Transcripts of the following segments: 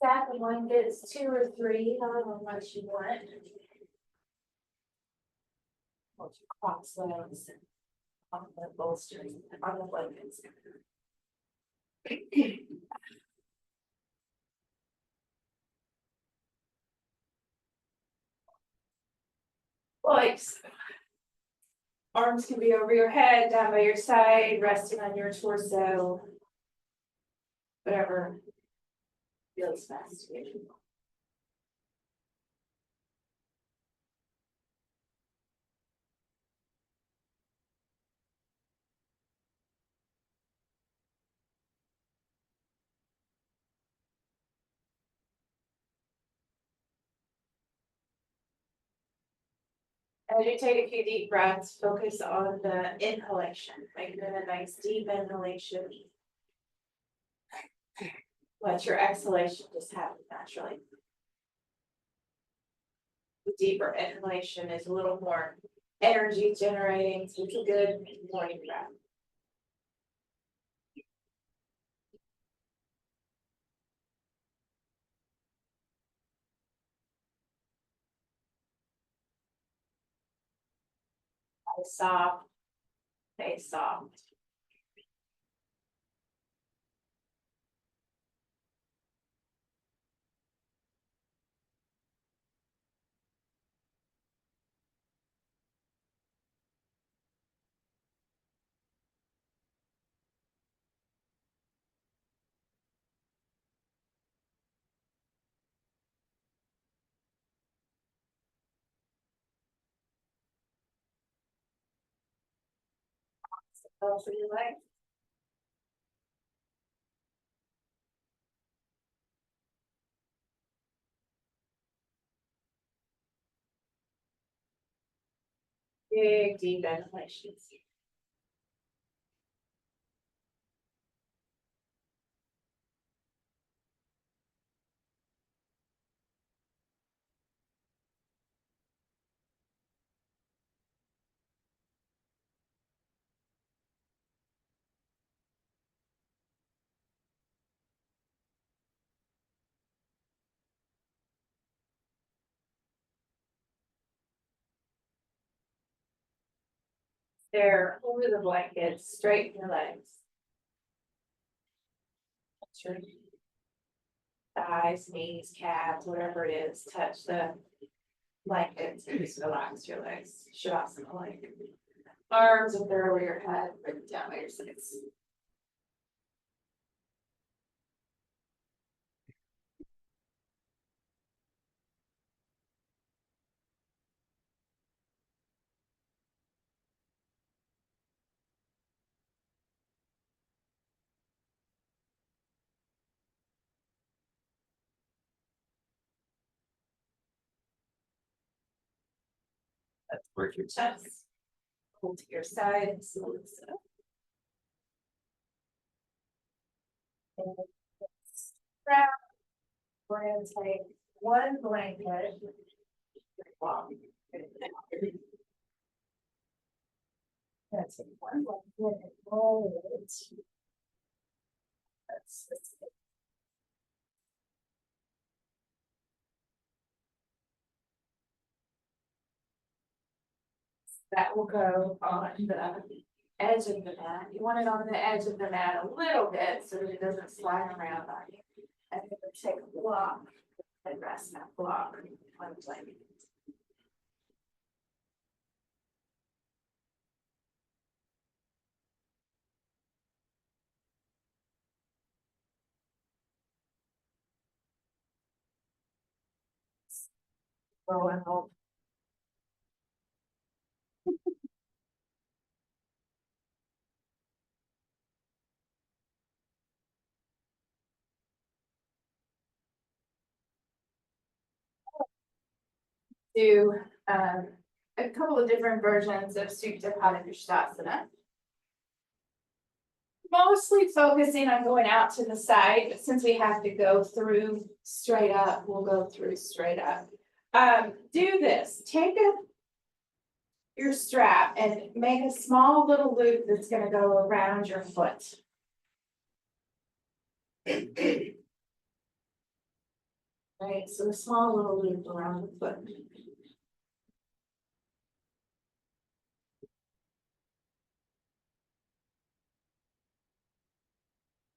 Stack of blankets, 2 or 3, however much you want. Or you cross legs on the bolsters, on the blankets. Legs. Arms can be over your head, down by your side, resting on your torso. Whatever feels best to you. As you take a few deep breaths, focus on the inhalation, making it a nice deep inhalation. Let your exhalation just happen naturally. The deeper inhalation is a little more energy generating, so it's a good morning breath. Soft, stay soft. For your legs. Big deep inhalations. They're over the blankets, straighten your legs. Your thighs, knees, calves, whatever it is, touch the blankets and just relax your legs. Shavasana like. Arms up there over your head, bring it down by your sides. Let's work your chest. Pull to your side and slowly sit up. Strap. We're going to take one blanket. That's it. One blanket and roll it. That's it. That will go on the edge of the mat. You want it on the edge of the mat a little bit so that it doesn't slide around on you. And then take a block and rest that block on the blanket. Roll and hold. Do a couple of different versions of Supta Padangusthasana. Mostly focusing on going out to the side, but since we have to go through straight up, we'll go through straight up. Do this, take your strap and make a small little loop that's gonna go around your foot. Right, so a small little loop around the foot.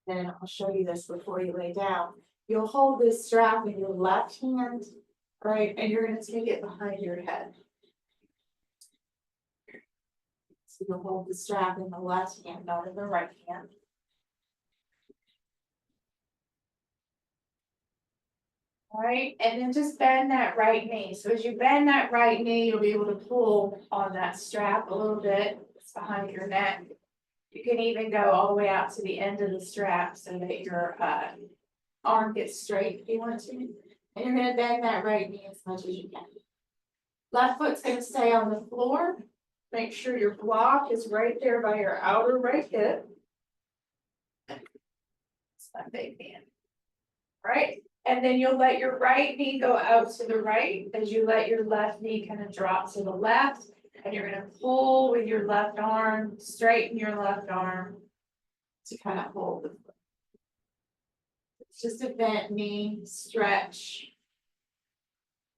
Then I'll show you this before you lay down. You'll hold this strap in your left hand, right, and you're gonna take it behind your head. So you'll hold the strap in the left hand, not in the right hand. All right, and then just bend that right knee. So as you bend that right knee, you'll be able to pull on that strap a little bit. It's behind your neck. You can even go all the way out to the end of the strap so that your arm gets straight if you want to. And you're gonna bend that right knee as much as you can. Left foot's gonna stay on the floor. Make sure your block is right there by your outer right hip. It's my big hand. All right, and then you'll let your right knee go out to the right as you let your left knee kind of drop to the left. And you're gonna pull with your left arm, straighten your left arm to kind of hold the foot. It's just a bent knee, stretch.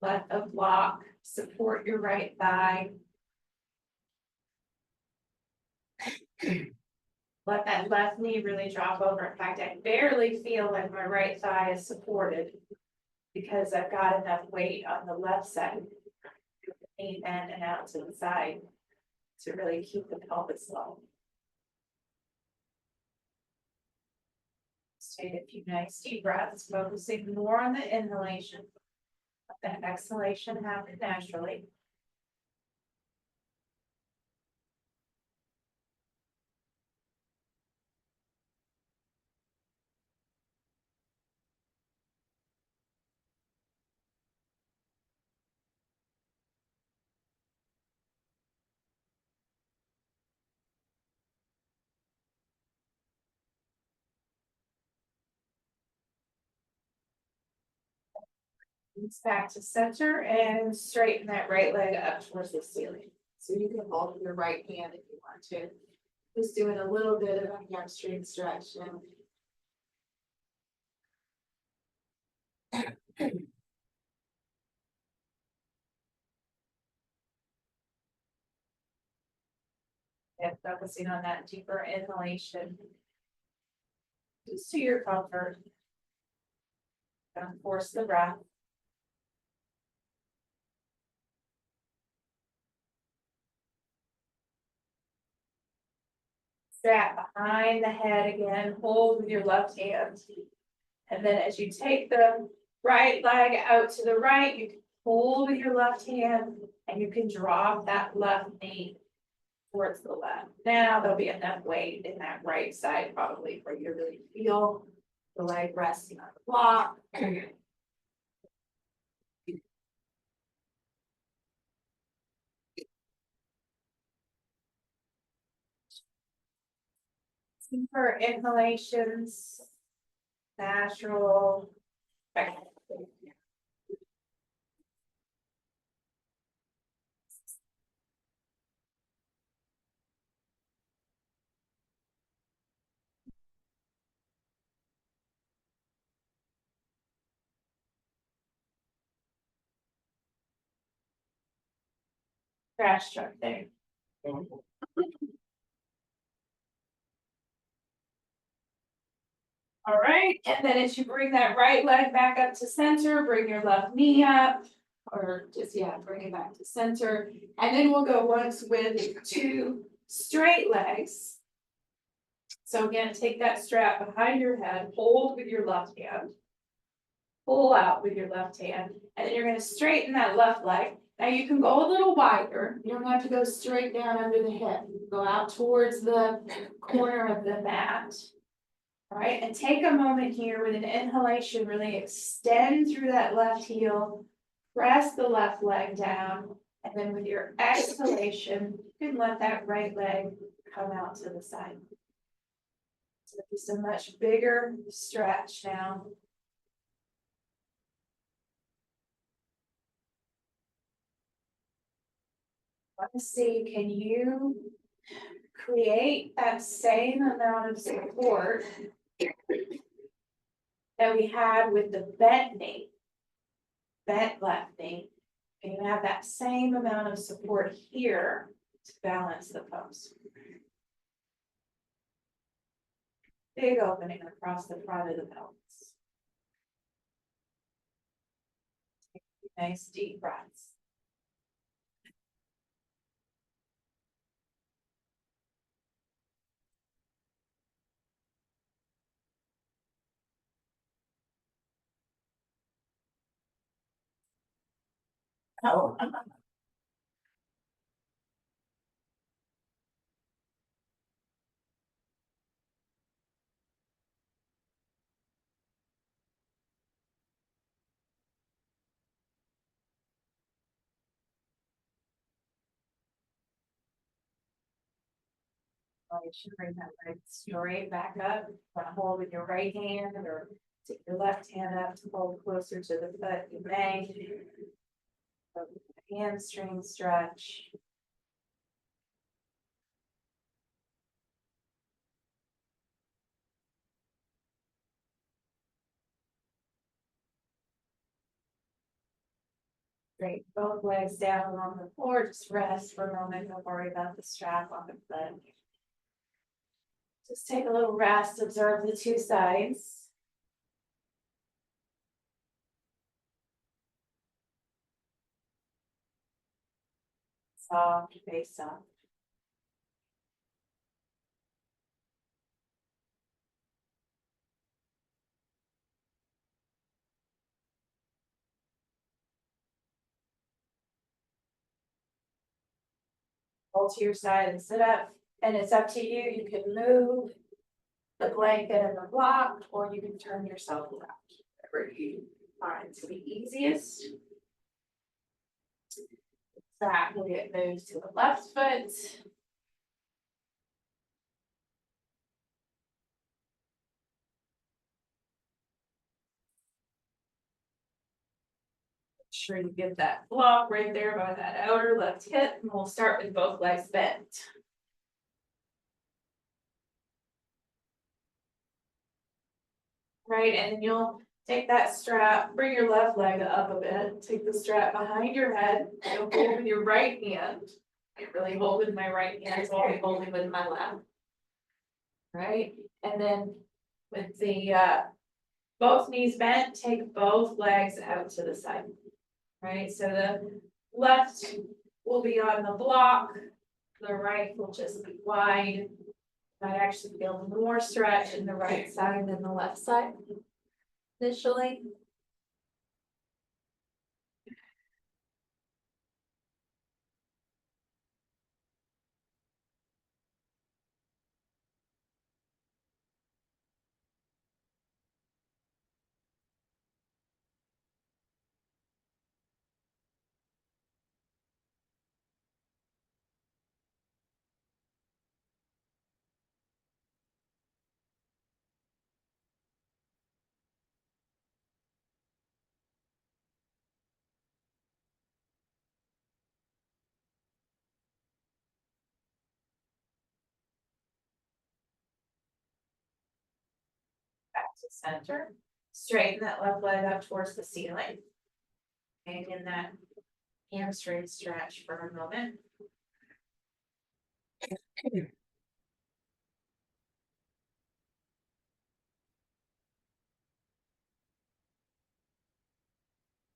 Let the block support your right thigh. Let that left knee really drop over. In fact, I barely feel like my right thigh is supported because I've got enough weight on the left side, knee bend and out to the side to really keep the pelvis low. Just take a few nice deep breaths, focusing more on the inhalation. Let the exhalation happen naturally. It's back to center and straighten that right leg up towards the ceiling. So you can hold your right hand if you want to. Just doing a little bit of a hamstring stretch and focusing on that deeper inhalation. Just to your comfort. Don't force the breath. Strap behind the head again, hold with your left hand. And then as you take the right leg out to the right, you can hold with your left hand and you can drop that left knee towards the left. Now there'll be enough weight in that right side probably for you to really feel the leg resting on the block. Deeper inhalations, natural. Trash truck there. All right, and then as you bring that right leg back up to center, bring your left knee up, or just, yeah, bring it back to center. And then we'll go once with two straight legs. So again, take that strap behind your head, hold with your left hand. Pull out with your left hand, and then you're gonna straighten that left leg. Now you can go a little wider. You don't have to go straight down under the hip. You can go out towards the corner of the mat. All right, and take a moment here with an inhalation, really extend through that left heel, press the left leg down, and then with your exhalation, you can let that right leg come out to the side. So just a much bigger stretch now. Want to see, can you create that same amount of support that we had with the bent knee? bent left knee. And you have that same amount of support here to balance the pose. Big opening across the front of the pelvis. Nice deep breaths. Oh. You should bring that leg straight back up. Want to hold with your right hand or take your left hand up to hold closer to the foot. You may. Hamstring stretch. Great. Both legs down on the floor. Just rest for a moment. Don't worry about the strap on the foot. Just take a little rest. Observe the two sides. Soft face up. Roll to your side and sit up. And it's up to you. You can move the blanket and the block, or you can turn yourself around. Whatever you find to be easiest. That will get moved to the left foot. Make sure you get that block right there by that outer left hip, and we'll start with both legs bent. Right, and then you'll take that strap, bring your left leg up a bit, take the strap behind your head, you'll hold with your right hand. I really hold with my right hand, so I'll be holding with my left. Right, and then with the both knees bent, take both legs out to the side. Right, so the left will be on the block, the right will just be wide. Might actually feel more stretch in the right side than the left side initially. Back to center. Straighten that left leg up towards the ceiling. And in that hamstring stretch for a moment.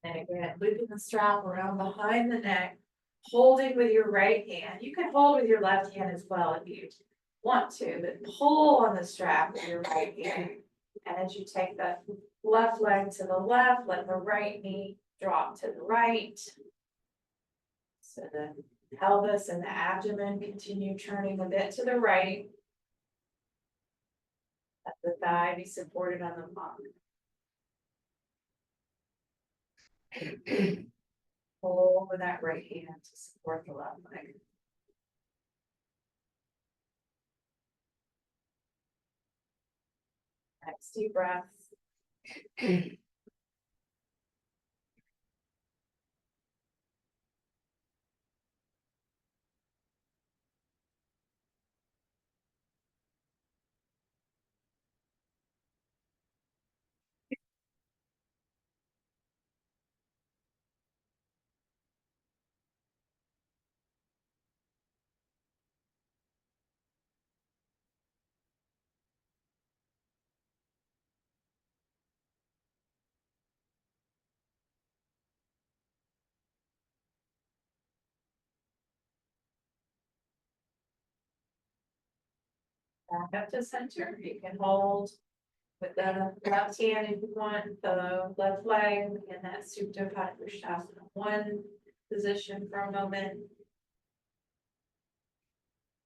And again, looping the strap around behind the neck, holding with your right hand. You can hold with your left hand as well if you want to, but pull on the strap with your right hand. And as you take the left leg to the left, let the right knee drop to the right. So the pelvis and the abdomen continue turning a bit to the right. Let the thigh be supported on the block. Pull with that right hand to support the left leg. Next deep breath. Back up to center, you can hold with the left hand if you want, the left leg and that Supta Padangusthasana. One position for a moment.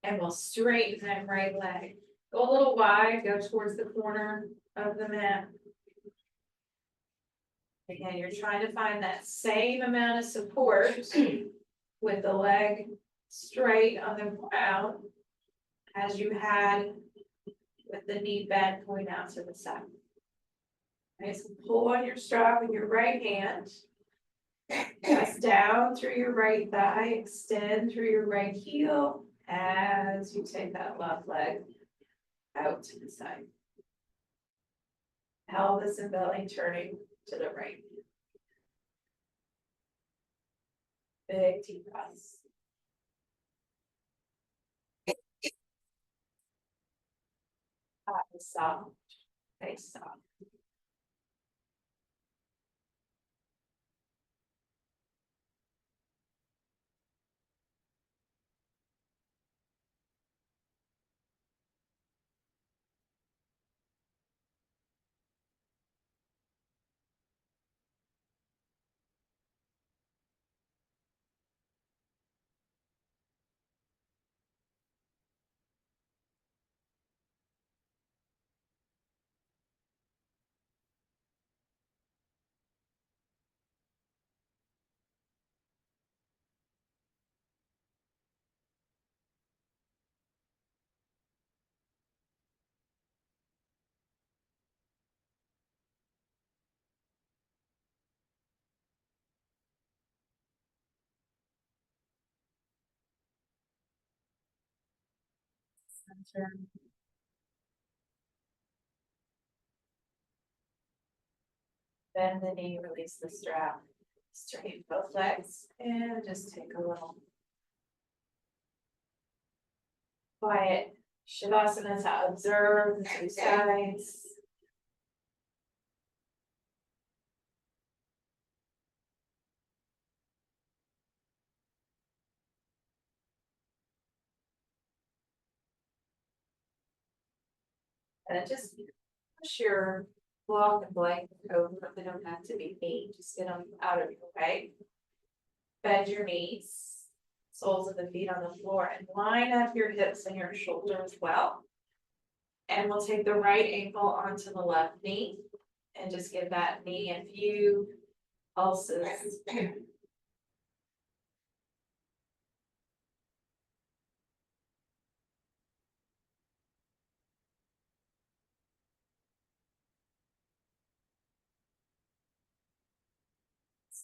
And we'll straighten that right leg. Go a little wide, go towards the corner of the mat. Again, you're trying to find that same amount of support with the leg straight on the ground as you had with the knee bent going out to the side. Okay, so pull on your strap with your right hand. Press down through your right thigh, extend through your right heel as you take that left leg out to the side. Pelvis and belly turning to the right. Big deep breaths. Soft, face soft. Center. Bend the knee, release the strap. Straighten both legs and just take a little quiet Shavasana to observe the two sides. And just push your block and blanket over. They don't have to be neat. Just get them out of your way. Bend your knees, soles of the feet on the floor, and line up your hips and your shoulders well. And we'll take the right ankle onto the left knee and just give that knee a few pulses.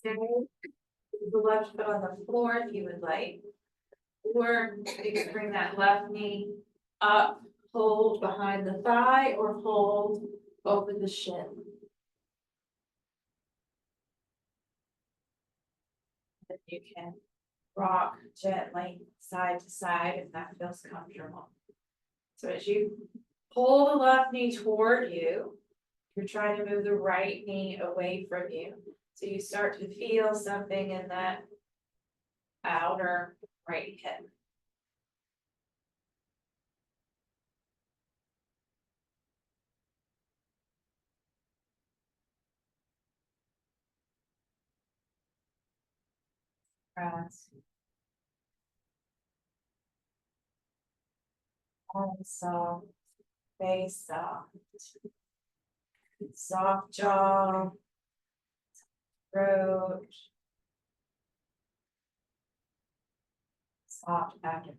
Stay with the left foot on the floor if you would like. Or you can bring that left knee up, hold behind the thigh, or hold over the shin. And you can rock gently side to side if that feels comfortable. So as you pull the left knee toward you, you're trying to move the right knee away from you. So you start to feel something in that outer right hip. Press. Arm soft, face soft. Soft jaw, throat, soft abdomen.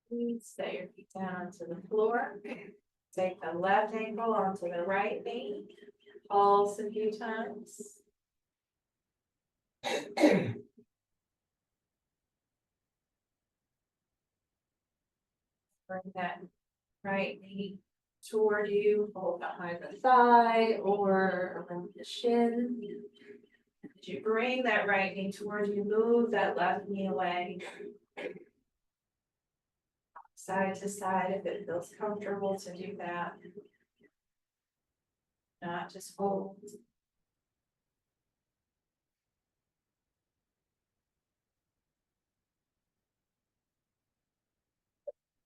Please set your feet down onto the floor. Take the left ankle onto the right knee. Pulse a few times. Bring that right knee toward you, hold behind the thigh or around the shin. As you bring that right knee towards you, move that left knee away. Side to side if it feels comfortable to do that. Not just hold.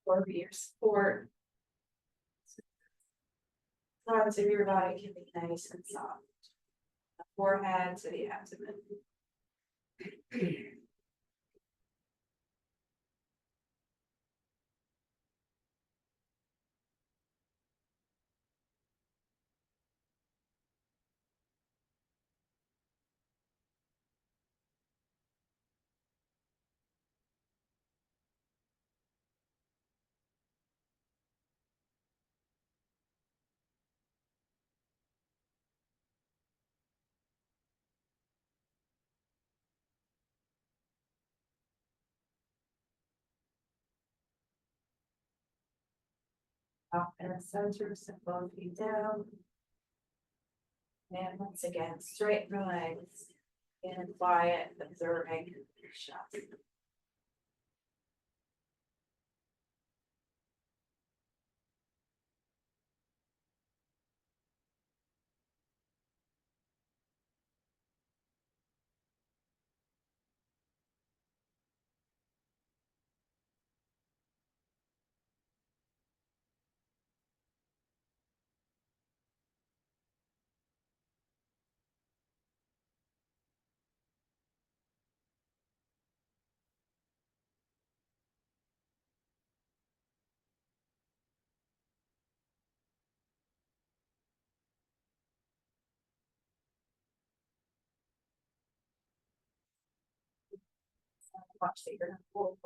Or for your support. Sides of your body can be nice and soft. The forehead to the abdomen. Up in the center, set both feet down. And once again, straighten the legs. And quiet, observing your shots. Watch that you're not full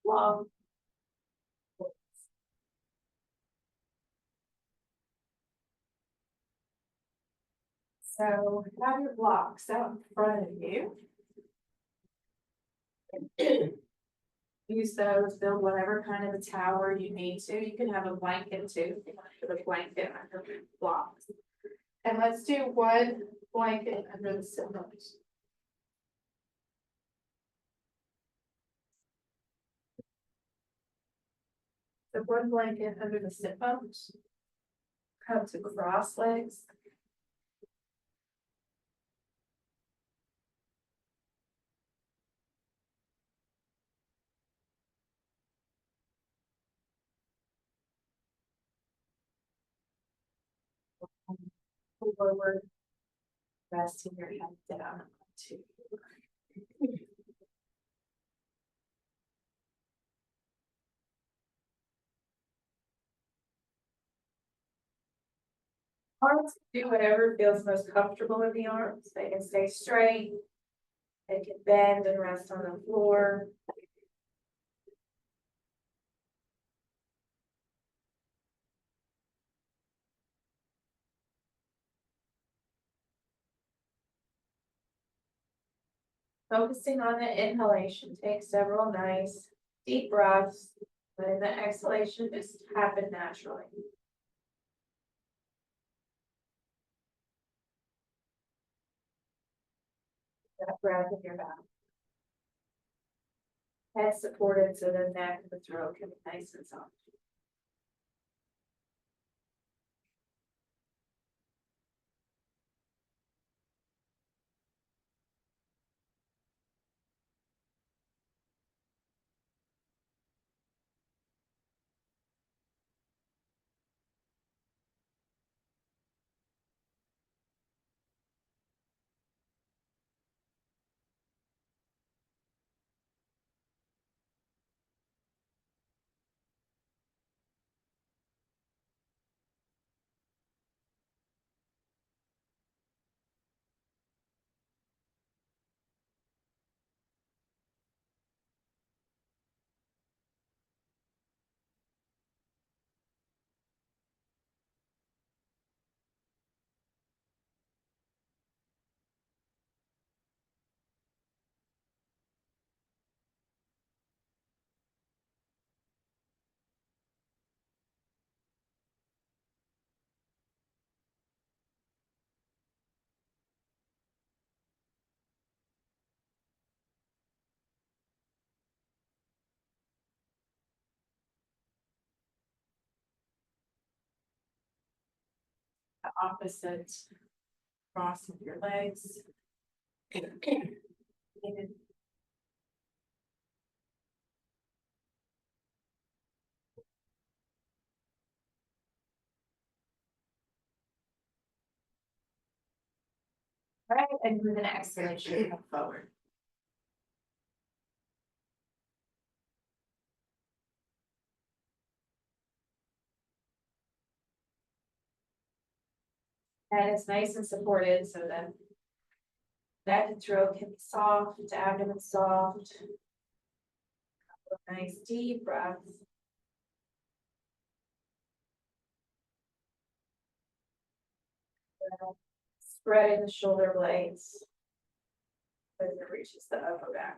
long. So have your blocks out in front of you. Use those, build whatever kind of a tower you need to. You can have a blanket too, if you want to put a blanket under the blocks. And let's do one blanket under the ceiling. So one blanket under the sit bones. Come to cross legs. Forward. Resting your head down to. Arms, do whatever feels most comfortable in the arms. They can stay straight. They can bend and rest on the floor. Focusing on the inhalation, take several nice deep breaths, letting the exhalation just happen naturally. That breath in your mouth. Head supported so the neck and the throat can be nice and soft. opposite cross of your legs. Right, and with an exhalation, come forward. And it's nice and supported so that neck and throat can be soft, abdomen soft. Nice deep breaths. Spreading the shoulder blades as it reaches the upper back.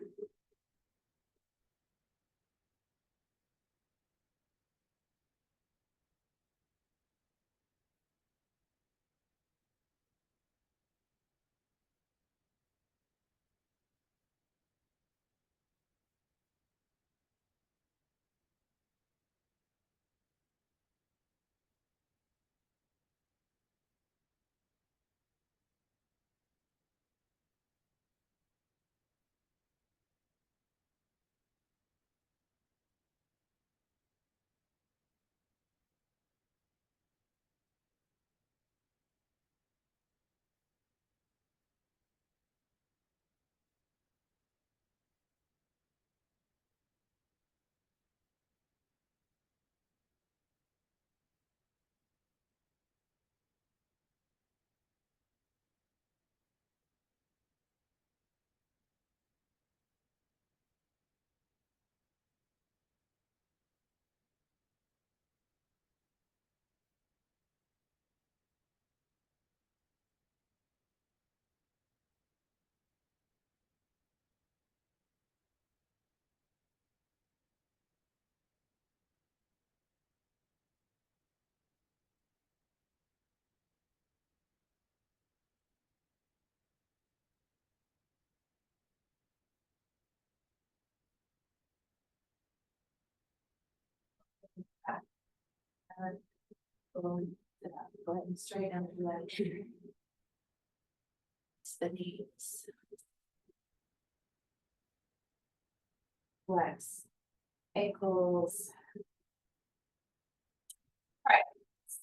Go ahead and straighten the leg. It's the knees. Flex. Ankles. All right.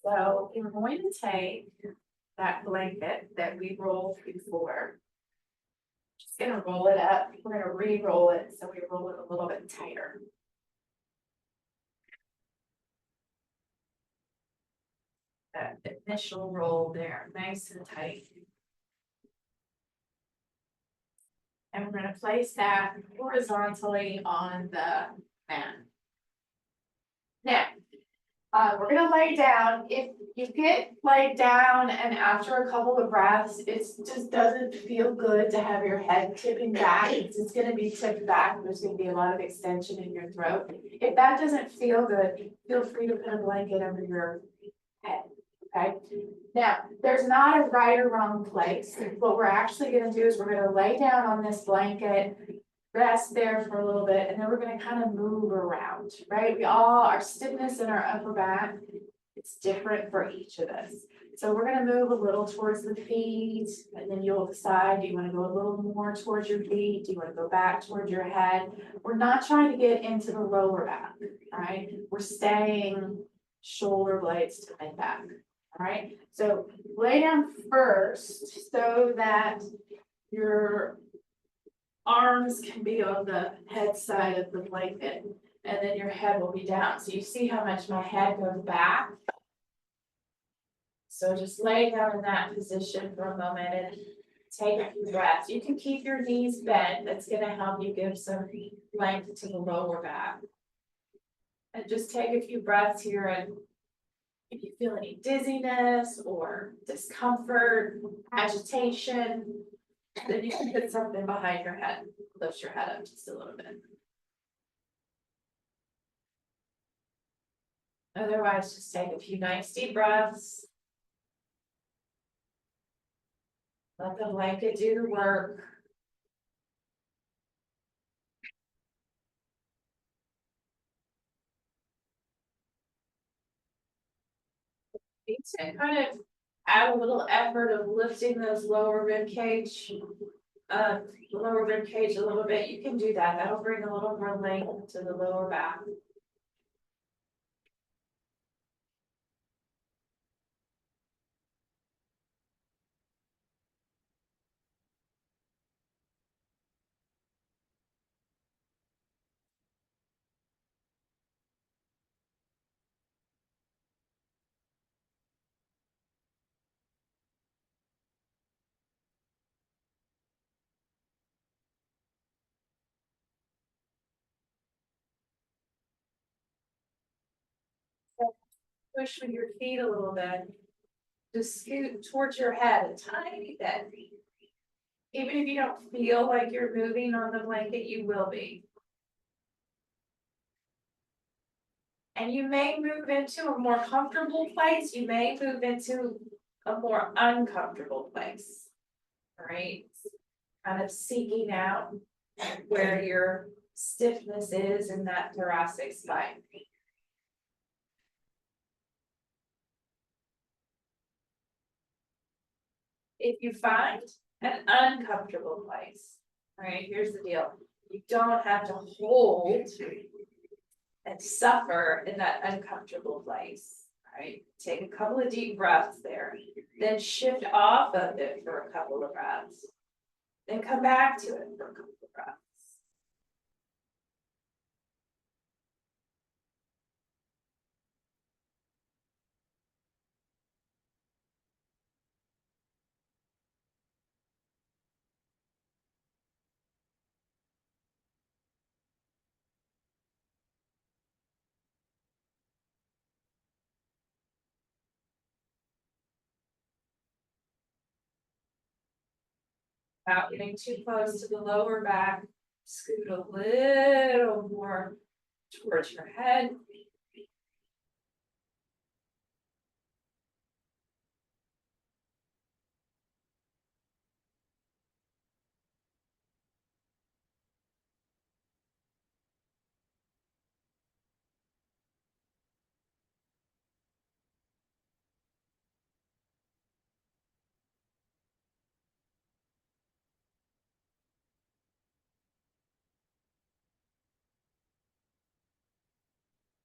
So we're going to take that blanket that we rolled before. Just gonna roll it up. We're gonna re-roll it, so we roll it a little bit tighter. That initial roll there, nice and tight. And we're gonna place that horizontally on the mat. Now, we're gonna lay down. If you get laid down and after a couple of breaths, it just doesn't feel good to have your head tipping back. It's just gonna be tipped back. There's gonna be a lot of extension in your throat. If that doesn't feel good, feel free to put a blanket over your head. Okay, now there's not a right or wrong place. What we're actually gonna do is we're gonna lay down on this blanket, rest there for a little bit, and then we're gonna kind of move around, right? We all, our stiffness in our upper back, it's different for each of us. So we're gonna move a little towards the feet, and then you'll decide, do you wanna go a little more towards your feet? Do you wanna go back towards your head? We're not trying to get into the lower back, all right? We're staying shoulder blades to mid back. All right, so lay down first so that your arms can be on the head side of the blanket, and then your head will be down. So you see how much my head goes back. So just lay down in that position for a moment and take a few breaths. You can keep your knees bent. That's going to help you give some length to the lower back. And just take a few breaths here, and if you feel any dizziness or discomfort, agitation, then you can put something behind your head. Lift your head up just a little bit. Otherwise, just take a few nice deep breaths. Let the blanket do the work. Feet to kind of add a little effort of lifting those lower rib cage. The lower rib cage a little bit, you can do that, that'll bring a little more length to the lower back. Push with your feet a little bit. Just scoot towards your head a tiny bit. Even if you don't feel like you're moving on the blanket, you will be. And you may move into a more comfortable place, you may move into a more uncomfortable place. All right, kind of seeking out where your stiffness is in that thoracic spine. If you find an uncomfortable place, all right, here's the deal. You don't have to hold and suffer in that uncomfortable place, right? Take a couple of deep breaths there, then shift off of it for a couple of breaths, then come back to it for a couple of breaths. Without getting too close to the lower back, scoot a little more towards your head.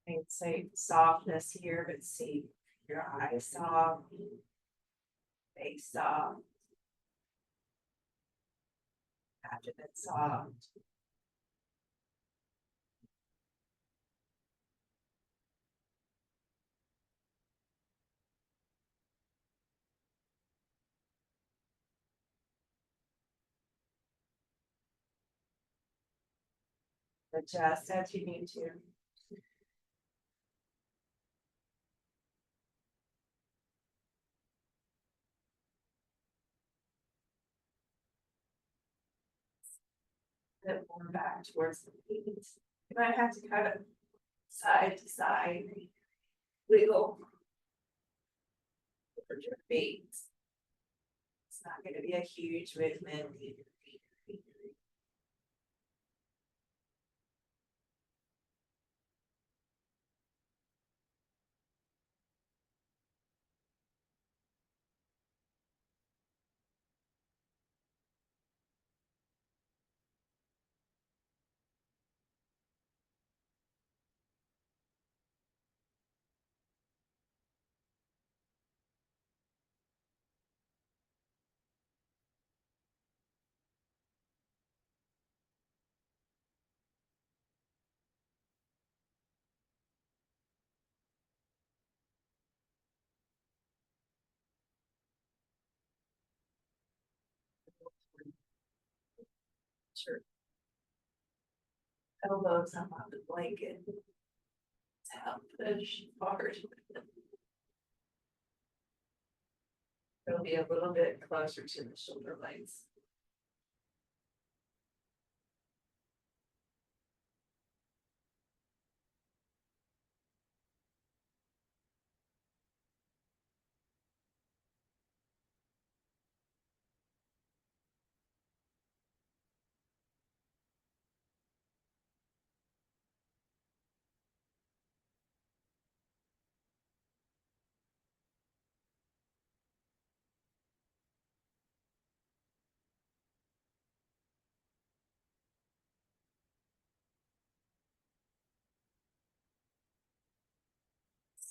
I'd say softness here, but see your eyes soft, face soft, abdomen soft. Adjust as you need to. Bit more back towards the feet. You might have to kind of side to side, wiggle over your feet. It's not going to be a huge movement. Sure. Elbows up on the blanket. To help push hard. It'll be a little bit closer to the shoulder blades.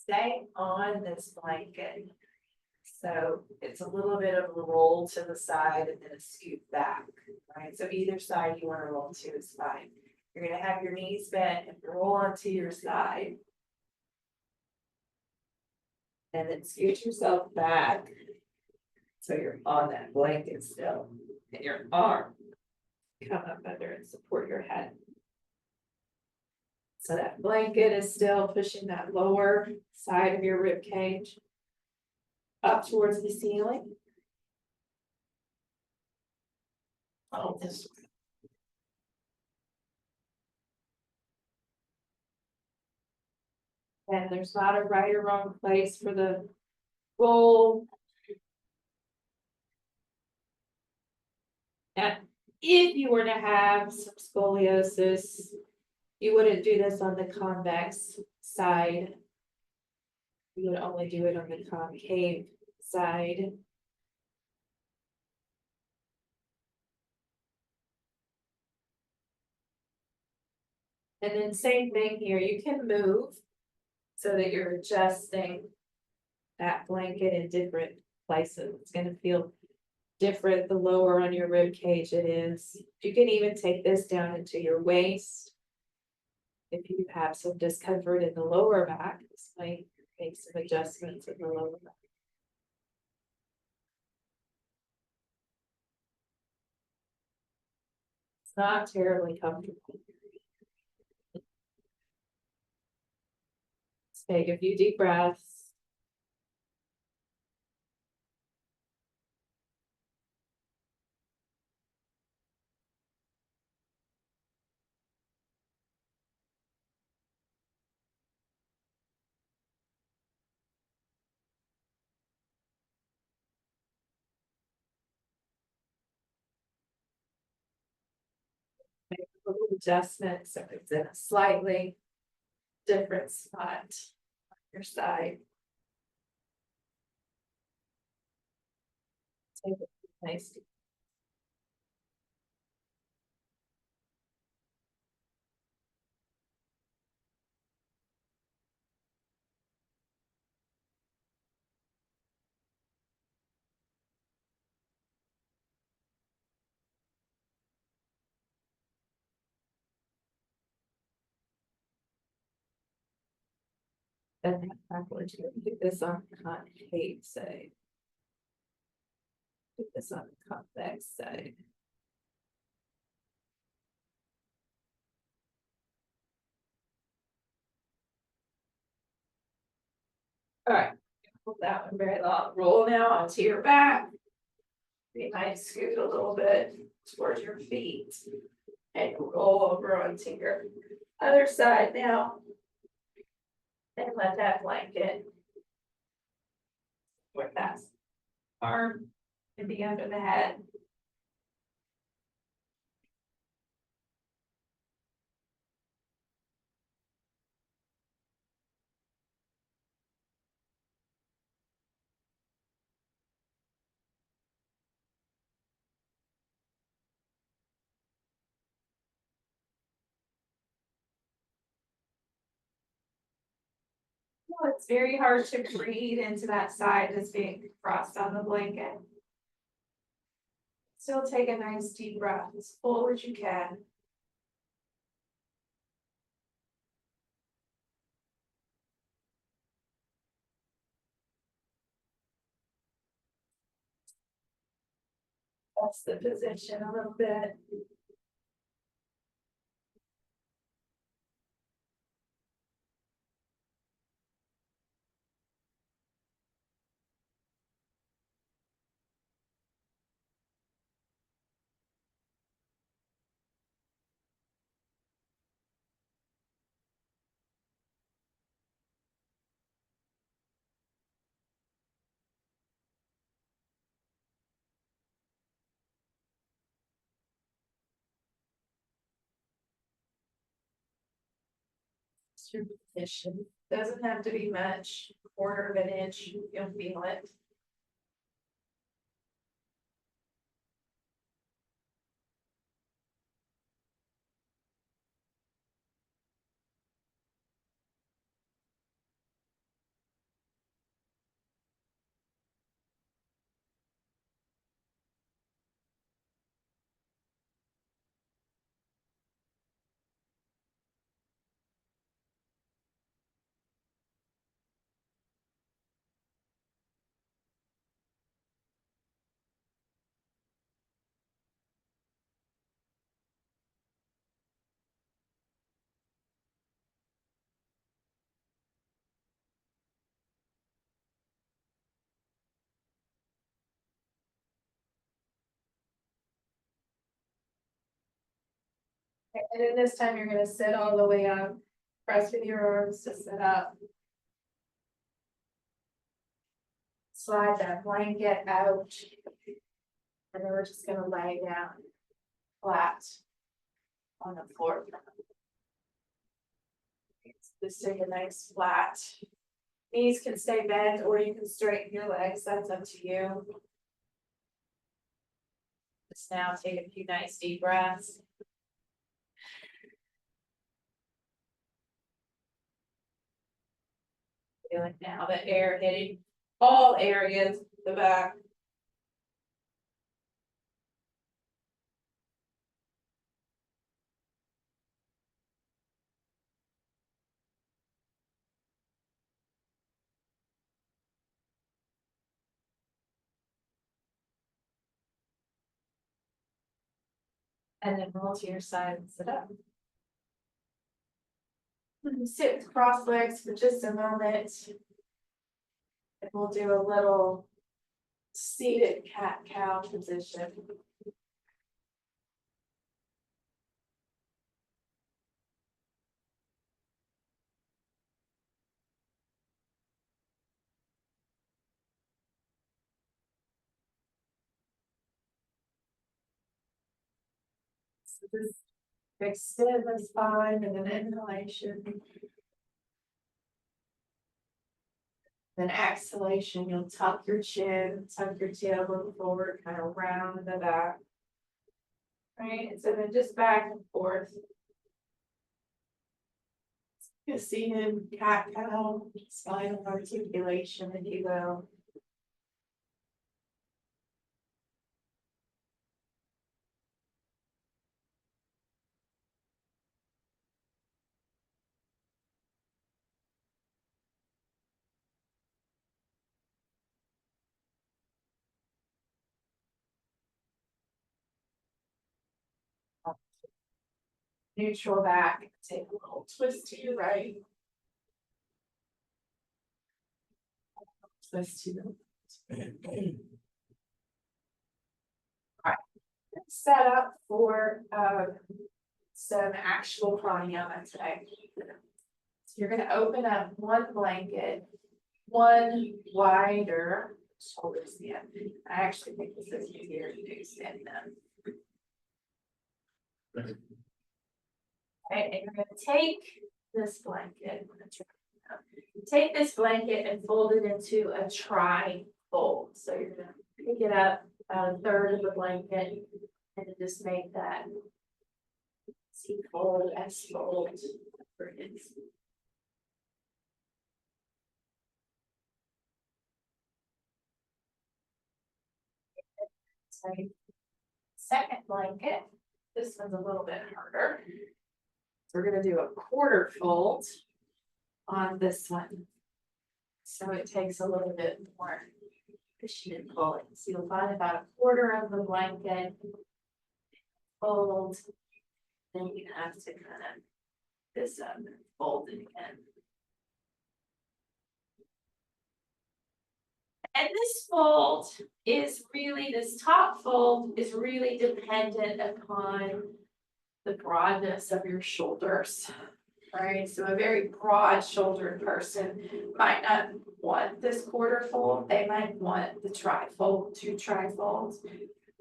Stay on this blanket. So it's a little bit of a roll to the side and then a scoot back, right? So either side you want to roll to is fine. You're gonna have your knees bent and roll onto your side. And then scoot yourself back. So you're on that blanket still, and your arm come up under and support your head. So that blanket is still pushing that lower side of your rib cage up towards the ceiling. Oh, this. And there's not a right or wrong place for the roll. And if you were to have some scoliosis, you wouldn't do this on the convex side. You would only do it on the concave side. And then same thing here, you can move so that you're adjusting that blanket in different places. It's gonna feel different the lower on your rib cage it is. You can even take this down into your waist. If you have some discomfort in the lower back, this might make some adjustments in the lower back. It's not terribly comfortable. Let's take a few deep breaths. Make a little adjustment so it's in a slightly different spot on your side. Take a nice. And backwards, you do this on the concave side. Do this on the convex side. All right, hold that one very long. Roll now onto your back. You might scoot a little bit towards your feet and roll over onto your other side now. And let that blanket with that arm and be under the head. Well, it's very hard to breathe into that side that's being crossed on the blanket. Still take a nice deep breath, as full as you can. That's the position a little bit. It's your position. Doesn't have to be much, 1/4 of an inch, you'll feel it. And then this time you're gonna sit all the way up, press with your arms to sit up. Slide that blanket out. And then we're just gonna lay down flat on the floor. Just take a nice flat. Knees can stay bent or you can straighten your legs, that's up to you. Just now take a few nice deep breaths. Feeling now the air hitting all areas of the back. And then roll to your side and sit up. Sit with cross legs for just a moment. And we'll do a little seated cat-cow position. So just extend the spine and an inhalation. Then exhalation, you'll tuck your chin, tuck your tailbone forward, kind of round the back. Right, and so then just back and forth. You see him cat cow, spinal articulation, if you will. Neutral back, take a little twist to your right. Twist to the right. Set up for some actual pranayama today. So you're gonna open up one blanket, one wider shoulder stand. I actually think this is easier to do stand them. Okay, and you're gonna take this blanket, and fold it into a tri-fold. So you're gonna pick it up about a third of the blanket and just make that C fold, S fold. Second blanket, this one's a little bit harder. So we're gonna do a quarter fold on this one. So it takes a little bit more pushing and pulling. So you'll find about a quarter of the blanket fold. Then you have to kind of this up and fold it again. And this fold is really, this top fold is really dependent upon the broadness of your shoulders, right? So a very broad shouldered person might not want this quarter fold. They might want the tri-fold, two tri-folds.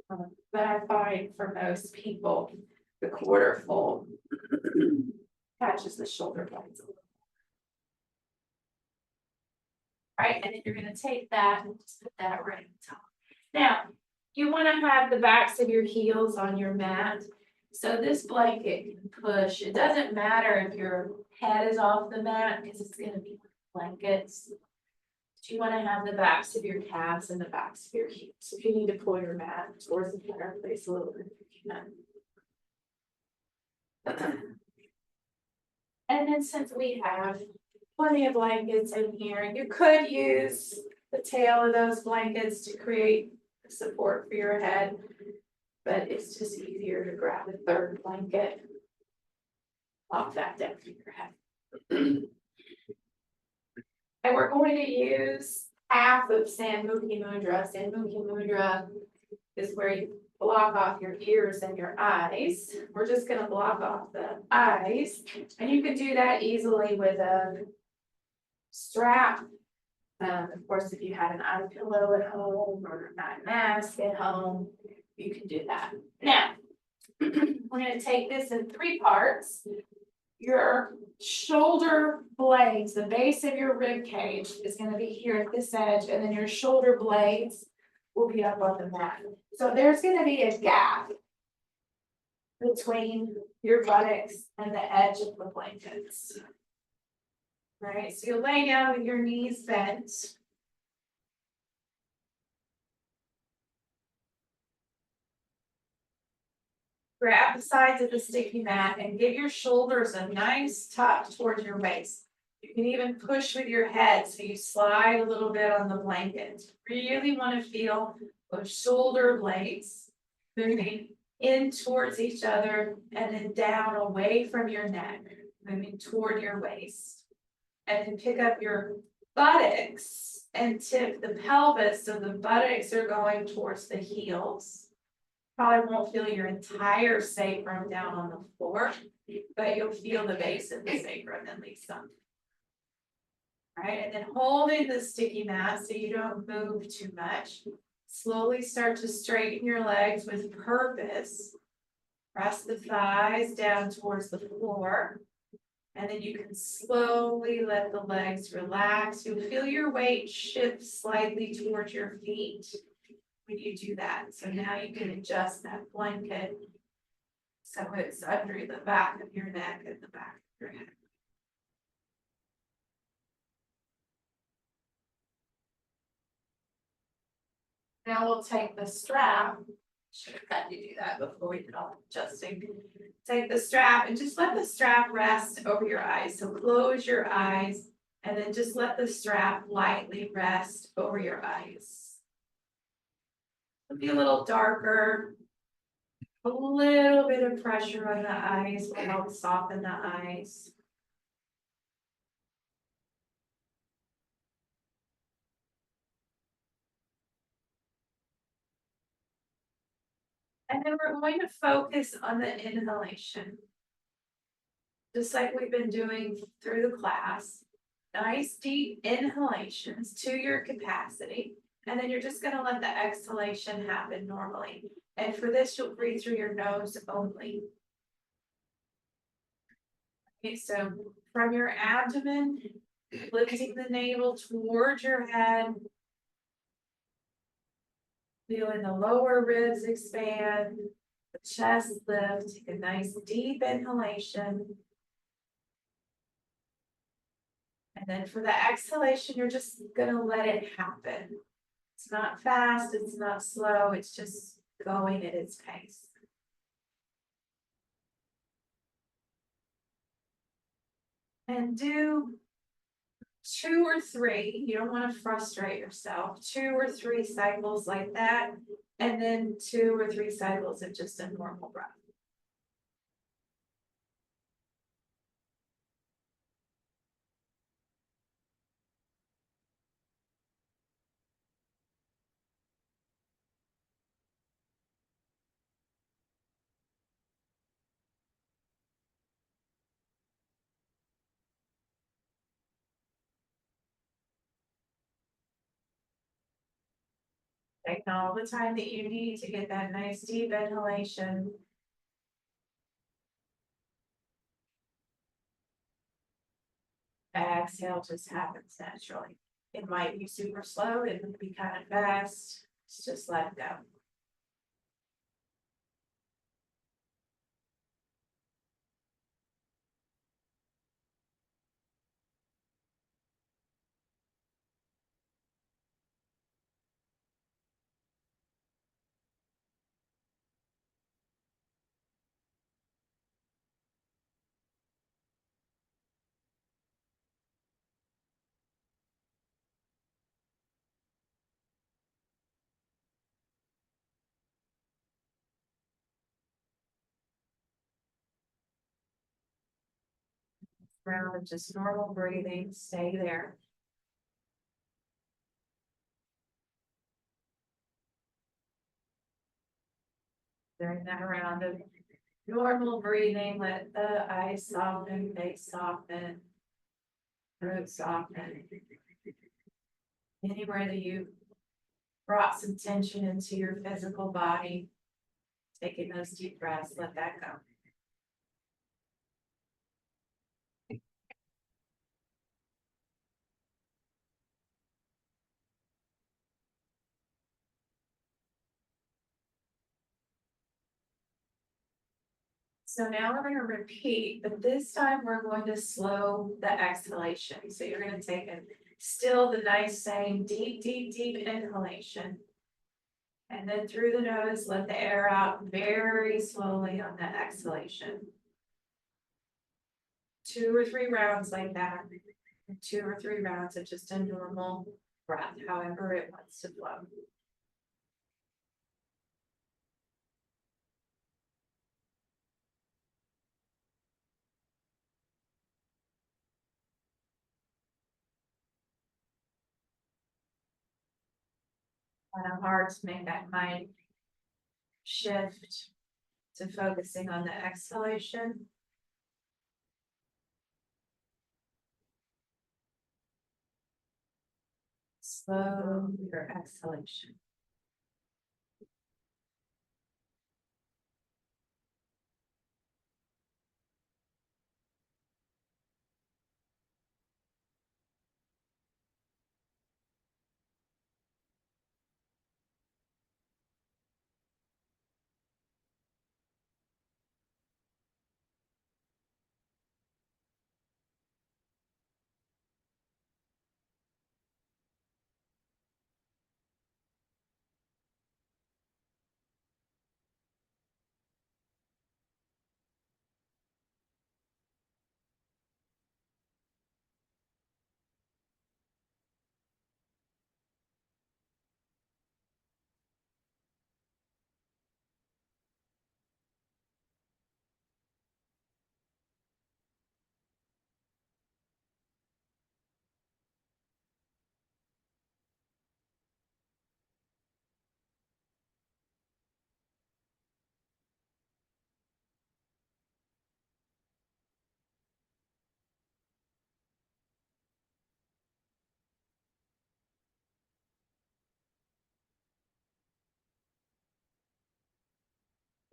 But I find for most people, the quarter fold catches the shoulder blades a little. Right, and then you're gonna take that and just put that right on top. Now, you wanna have the backs of your heels on your mat. So this blanket can push. It doesn't matter if your head is off the mat because it's gonna be blankets. But you wanna have the backs of your calves and the backs of your heels. If you need to pull your mat towards the fireplace a little bit, you can. And then since we have plenty of blankets in here, you could use the tail of those blankets to create support for your head, but it's just easier to grab a third blanket off that depth of your head. And we're going to use half of Sandmukhi Mudra. Sandmukhi Mudra is where you block off your ears and your eyes. We're just gonna block off the eyes, and you can do that easily with a strap. Of course, if you had an eye pillow at home or an eye mask at home, you can do that. Now, we're gonna take this in 3 parts. Your shoulder blades, the base of your rib cage is gonna be here at this edge, and then your shoulder blades will be up on the mat. So there's gonna be a gap between your buttocks and the edge of the blankets. All right, so you'll lay down with your knees bent. Grab the sides of the sticky mat and give your shoulders a nice tuck towards your waist. You can even push with your head so you slide a little bit on the blanket. Really want to feel those shoulder blades moving in towards each other and then down away from your neck, moving toward your waist. And then pick up your buttocks and tip the pelvis so the buttocks are going towards the heels. Probably won't feel your entire sacrum down on the floor, but you'll feel the base of the sacrum at least some. All right, and then holding the sticky mat so you don't move too much. Slowly start to straighten your legs with purpose. Press the thighs down towards the floor. And then you can slowly let the legs relax. You'll feel your weight shift slightly towards your feet when you do that. So now you can adjust that blanket so it's under the back of your neck and the back of your head. Now we'll take the strap. Should have had you do that before we did all the adjusting. Take the strap and just let the strap rest over your eyes. So close your eyes and then just let the strap lightly rest over your eyes. It'll be a little darker. A little bit of pressure on the eyes will help soften the eyes. And then we're going to focus on the inhalation. Just like we've been doing through the class. Nice deep inhalations to your capacity. And then you're just going to let the exhalation happen normally. And for this, you'll breathe through your nose only. Okay, so from your abdomen, lifting the navel towards your head. Feeling the lower ribs expand, the chest lift, take a nice deep inhalation. And then for the exhalation, you're just gonna let it happen. It's not fast, it's not slow, it's just going at its pace. And do 2 or 3, you don't want to frustrate yourself, 2 or 3 cycles like that, and then 2 or 3 cycles of just a normal breath. Take all the time that you need to get that nice deep inhalation. Exhale just happens naturally. It might be super slow, it would be kind of fast. Just let it go. Round of just normal breathing, stay there. During that round of normal breathing, let the eyes soften, face soften, throat soften. Anywhere that you brought some tension into your physical body, taking those deep breaths, let that go. So now we're going to repeat, but this time we're going to slow the exhalation. So you're going to take a still the nice same deep, deep, deep inhalation. And then through the nose, let the air out very slowly on that exhalation. 2 or 3 rounds like that. 2 or 3 rounds of just a normal breath, however it wants to flow. Kind of hard to make that mind shift to focusing on the exhalation. Slow your exhalation.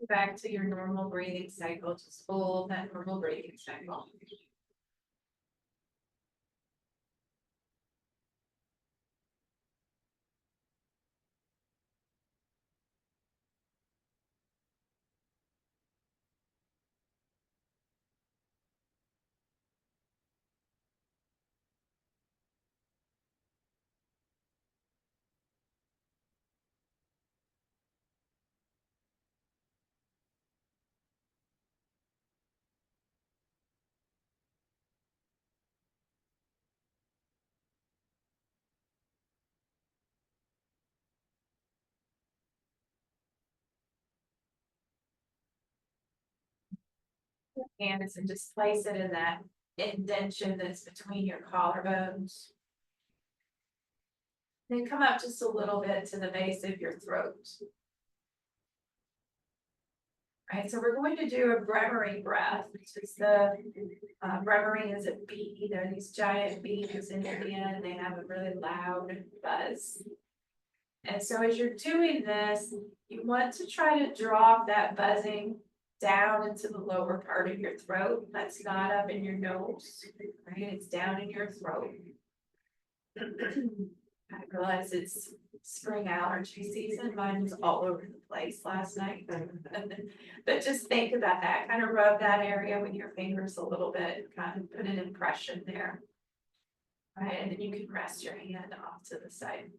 Back to your normal breathing cycle, just full that normal breathing cycle. Hands and just place it in that indention that's between your collarbones. Then come up just a little bit to the base of your throat. Right, so we're going to do a Bhramari breath, which is the Bhramari is a bee. There are these giant bees in India, and they have a really loud buzz. And so as you're doing this, you want to try to drop that buzzing down into the lower part of your throat. That's not up in your nose, right? It's down in your throat. I realize it's spring allergy season. Mine was all over the place last night. But just think about that. Kind of rub that area with your fingers a little bit, kind of put an impression there. Right, and then you can rest your hand off to the side.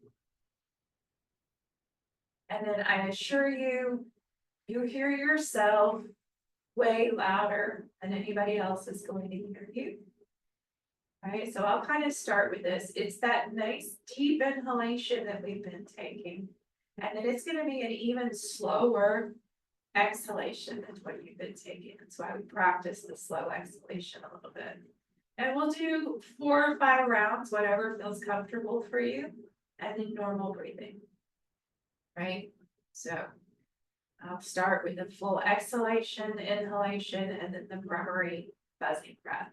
And then I assure you, you hear yourself way louder than anybody else is going to hear you. All right, so I'll kind of start with this. It's that nice deep inhalation that we've been taking. And then it's going to be an even slower exhalation than what you've been taking. That's why we practice the slow exhalation a little bit. And we'll do 4 or 5 rounds, whatever feels comfortable for you, and then normal breathing. Right? So I'll start with the full exhalation, inhalation, and then the Bhramari buzzing breath.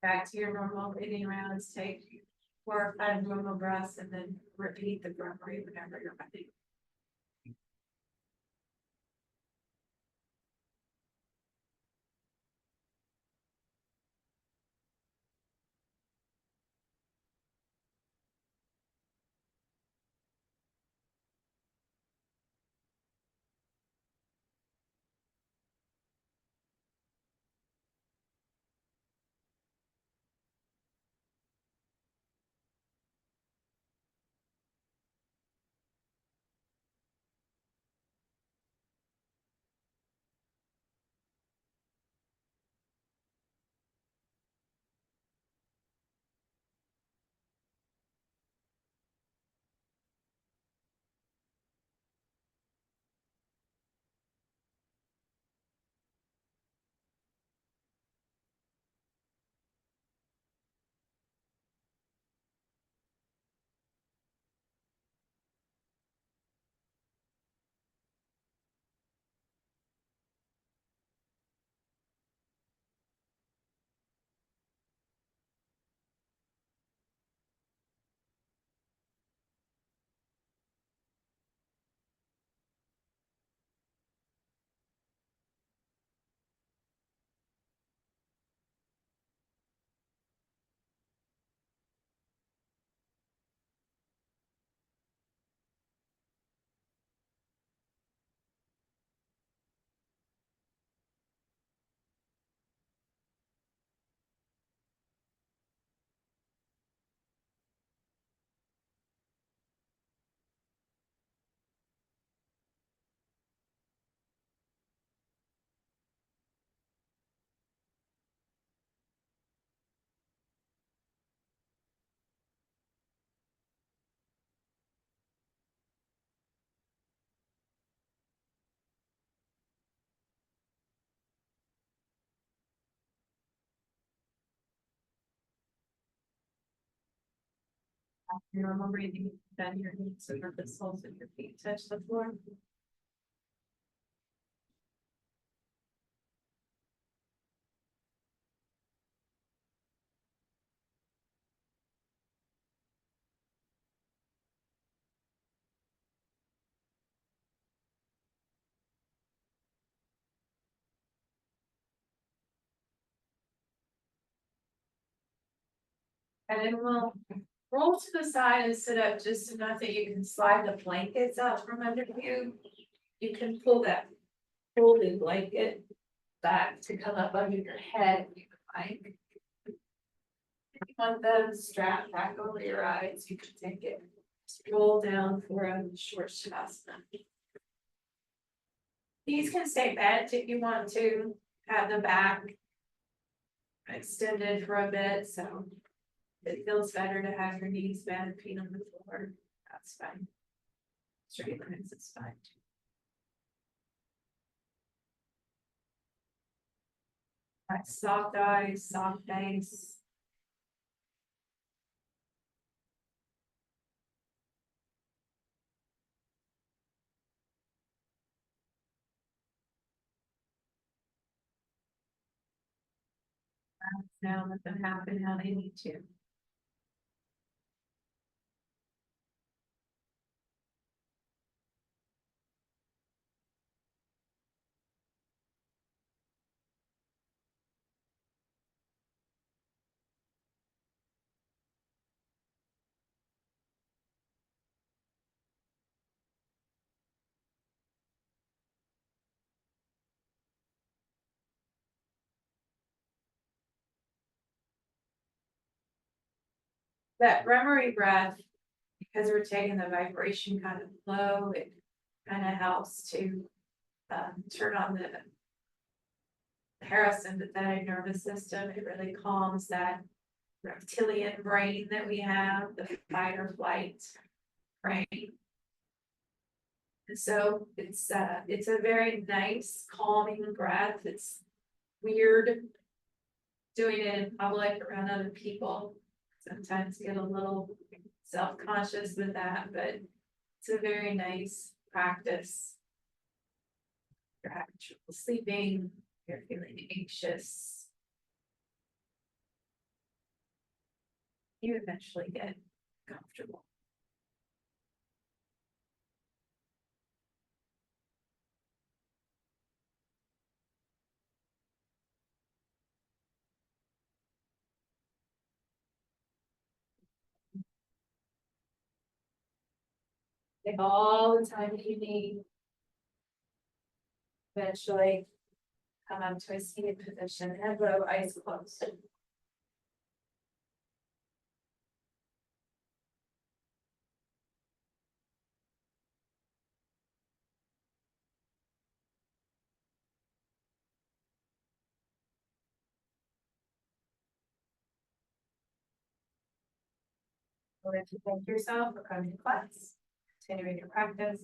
Back to your normal breathing rounds, take 4 or 5 normal breaths and then repeat the Bhramari whenever you're ready. Your normal breathing, bend your knees so that the soles of your feet touch the floor. And then we'll roll to the side and sit up just enough that you can slide the blankets out from under you. You can pull that folded blanket back to come up under your head if you would like. If you want them strapped back over your eyes, you can take it. Roll down for a short shavasana. These can stay bent if you want to have the back extended for a bit, so it feels better to have your knees bent and feet on the floor. That's fine. Straight lines is fine. Right, soft eyes, soft face. Now let them happen how they need to. That Bhramari breath, because we're taking the vibration kind of low, it kind of helps to turn on the parasympathetic nervous system. It really calms that reptilian brain that we have, the fight or flight brain. And so it's a very nice calming breath. It's weird doing it in public around other people. Sometimes get a little self-conscious with that, but it's a very nice practice. You're having trouble sleeping, you're feeling anxious. You eventually get comfortable. Take all the time that you need. Eventually come up to a seated position, head low, eyes closed. I want to thank yourself for coming to class, continuing your practice.